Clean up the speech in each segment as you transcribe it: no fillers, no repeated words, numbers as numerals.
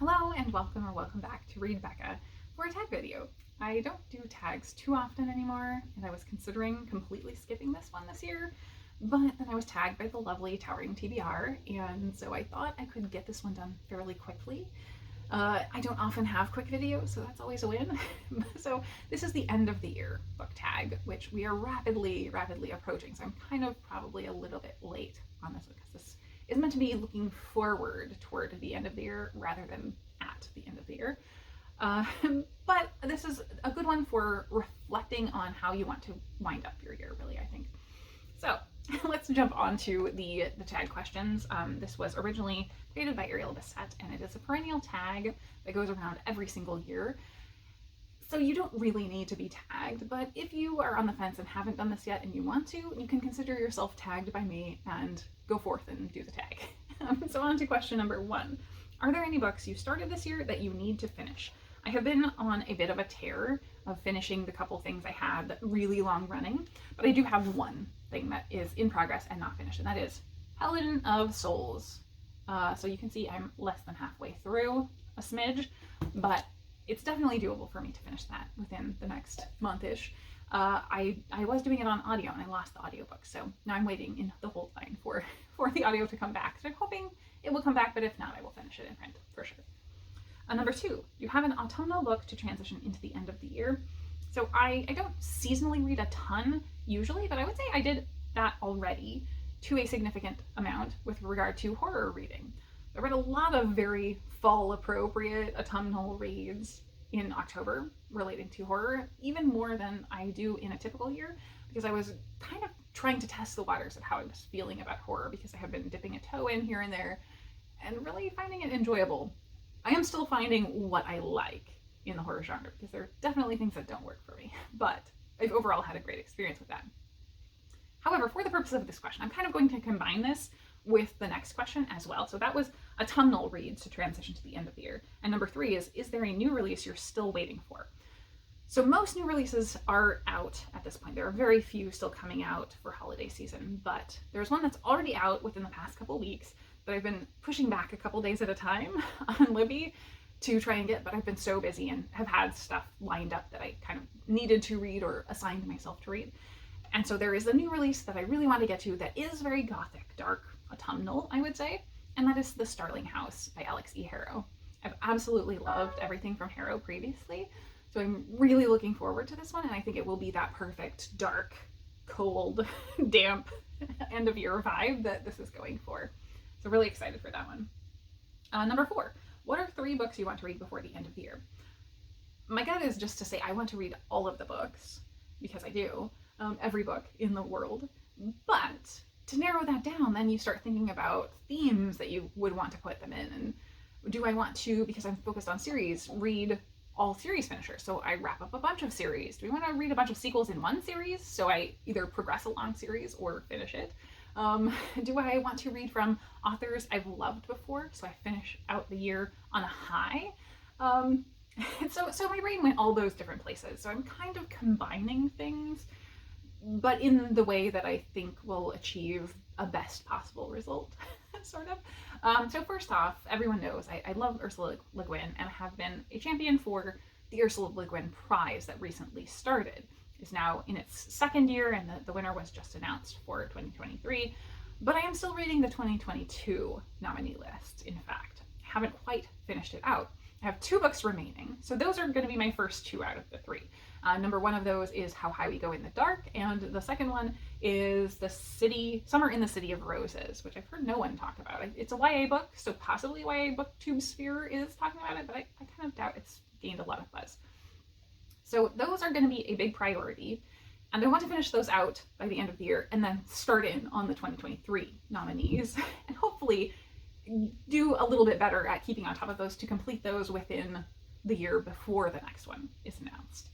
Hello and welcome back to Read Becca for a tag video. I don't do tags too often anymore, and I was considering completely skipping this one this year, but then I was tagged by the lovely Towering TBR, and so I thought I could get this one done fairly quickly. I don't often have quick videos, so that's always a win. So this is the end of the year book tag, which we are rapidly approaching, so I'm kind of probably a little bit late on this one because this is meant to be looking forward toward the end of the year rather than at the end of the year. But this is a good one for reflecting on how you want to wind up your year, really, I think. So let's jump on to the tag questions. This was originally created by Ariel Bissett, and it is a perennial tag that goes around every single year. So you don't really need to be tagged, but if you are on the fence and haven't done this yet and you want to, you can consider yourself tagged by me and go forth and do the tag. So on to question number 1. Are there any books you started this year that you need to finish? I have been on a bit of a tear of finishing the couple things I had really long running, but I do have one thing that is in progress and not finished, and that is Helen of Souls. So you can see I'm less than halfway through, a smidge, but it's definitely doable for me to finish that within the next month-ish. I was doing it on audio and I lost the audiobook, so now I'm waiting in the hold line for the audio to come back. So I'm hoping it will come back, but if not, I will finish it in print for sure. Number 2, you have an autumnal book to transition into the end of the year. So I don't seasonally read a ton usually, but I would say I did that already to a significant amount with regard to horror reading. I read a lot of very fall appropriate autumnal reads in October relating to horror, even more than I do in a typical year, because I was kind of trying to test the waters of how I was feeling about horror, because I have been dipping a toe in here and there and really finding it enjoyable. I am still finding what I like in the horror genre, because there are definitely things that don't work for me, but I've overall had a great experience with that. However, for the purpose of this question, I'm kind of going to combine this with the next question as well. So that was autumnal reads to transition to the end of the year. And number 3 is there a new release you're still waiting for? So most new releases are out at this point. There are very few still coming out for holiday season, but there's one that's already out within the past couple weeks that I've been pushing back a couple days at a time on Libby to try and get, but I've been so busy and have had stuff lined up that I kind of needed to read or assigned myself to read. And so there is a new release that I really want to get to that is very gothic, dark, autumnal, I would say, and that is The Starling House by Alex E. Harrow. I've absolutely loved everything from Harrow previously, so I'm really looking forward to this one, and I think it will be that perfect, dark, cold, damp end of year vibe that this is going for. So really excited for that one. Number 4, what are 3 books you want to read before the end of the year? My gut is just to say I want to read all of the books, because I do, every book in the world, but to narrow that down, then you start thinking about themes that you would want to put them in. And do I want to, because I'm focused on series, read all series finishers? So I wrap up a bunch of series. Do we want to read a bunch of sequels in one series? So I either progress a long series or finish it. Do I want to read from authors I've loved before? So I finish out the year on a high. So my brain went all those different places. So I'm kind of combining things, but in the way that I think will achieve a best possible result, sort of. So first off, everyone knows I love Ursula Le Guin, and I have been a champion for the Ursula Le Guin Prize that recently started. It's now in its 2nd year, and the winner was just announced for 2023, but I am still reading the 2022 nominee list, in fact. I haven't quite finished it out. I have 2 books remaining, so those are going to be my first 2 out of the 3. Number 1 of those is How High We Go in the Dark, and the second one is Summer in the City of Roses, which I've heard no one talk about. It's a YA book, so possibly YA BookTube sphere is talking about it, but I kind of doubt it's gained a lot of buzz. So those are going to be a big priority, and I want to finish those out by the end of the year and then start in on the 2023 nominees, and hopefully do a little bit better at keeping on top of those to complete those within the year before the next one is announced,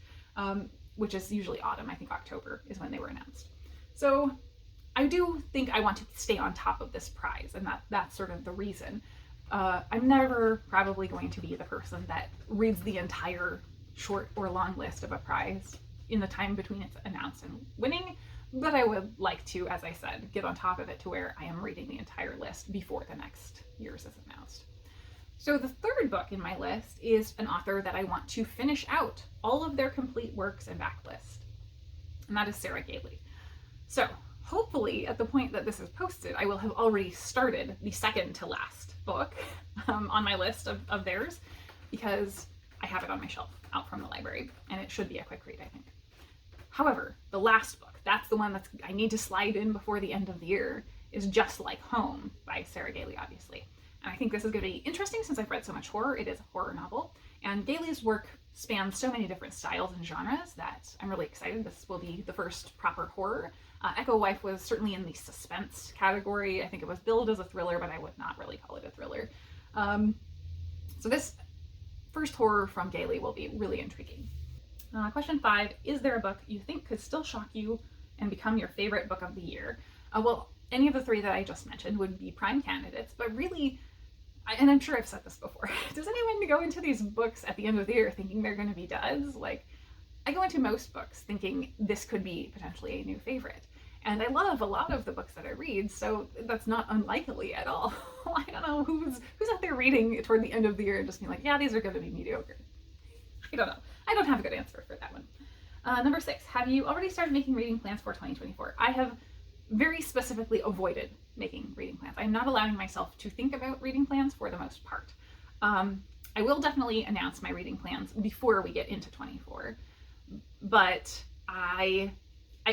which is usually autumn. I think October is when they were announced. So I do think I want to stay on top of this prize, and that's sort of the reason. I'm never probably going to be the person that reads the entire short or long list of a prize in the time between its announced and winning, but I would like to, as I said, get on top of it to where I am reading the entire list before the next year's is announced. So the third book in my list is an author that I want to finish out all of their complete works and backlist, and that is Sarah Gailey. So hopefully at the point that this is posted, I will have already started the second to last book on my list of theirs, because I have it on my shelf out from the library, and it should be a quick read, I think. However, the last book, that's the one that I need to slide in before the end of the year, is Just Like Home by Sarah Gailey, obviously. And I think this is going to be interesting since I've read so much horror. It is a horror novel, and Gailey's work spans so many different styles and genres that I'm really excited. This will be the first proper horror. Echo Wife was certainly in the suspense category. I think it was billed as a thriller, but I would not really call it a thriller. So this first horror from Gailey will be really intriguing. Question 5, is there a book you think could still shock you and become your favorite book of the year? Well, any of the 3 that I just mentioned would be prime candidates, but really, and I'm sure I've said this before, does anyone go into these books at the end of the year thinking they're going to be duds? Like, I go into most books thinking this could be potentially a new favorite. And I love a lot of the books that I read, so that's not unlikely at all. I don't know who's out there reading toward the end of the year and just being like, yeah, these are going to be mediocre. I don't know. I don't have a good answer for that one. Number 6, have you already started making reading plans for 2024? I have very specifically avoided making reading plans. I'm not allowing myself to think about reading plans for the most part. I will definitely announce my reading plans before we get into 24, but I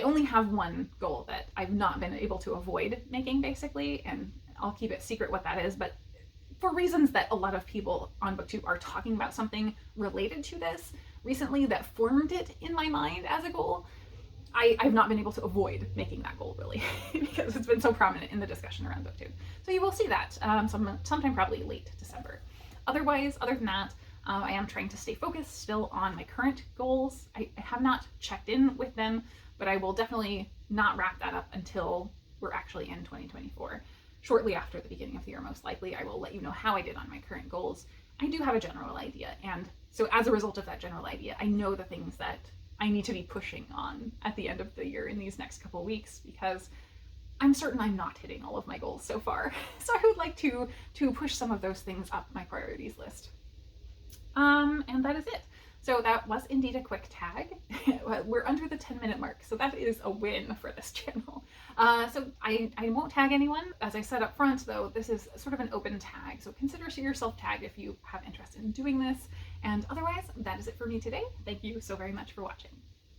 only have one goal that I've not been able to avoid making, basically, and I'll keep it secret what that is, but for reasons that a lot of people on BookTube are talking about something related to this recently that formed it in my mind as a goal, I've not been able to avoid making that goal, really, because it's been so prominent in the discussion around BookTube. So you will see that sometime probably late December. Otherwise, other than that, I am trying to stay focused still on my current goals. I have not checked in with them, but I will definitely not wrap that up until we're actually in 2024. Shortly after the beginning of the year, most likely, I will let you know how I did on my current goals. I do have a general idea, and so as a result of that general idea, I know the things that I need to be pushing on at the end of the year in these next couple of weeks, because I'm certain I'm not hitting all of my goals so far. So I would like to push some of those things up my priorities list. And that is it. So that was indeed a quick tag. We're under the 10-minute mark, so that is a win for this channel. So I won't tag anyone. As I said up front, though, this is sort of an open tag, so consider yourself tagged if you have interest in doing this. And otherwise, that is it for me today. Thank you so very much for watching.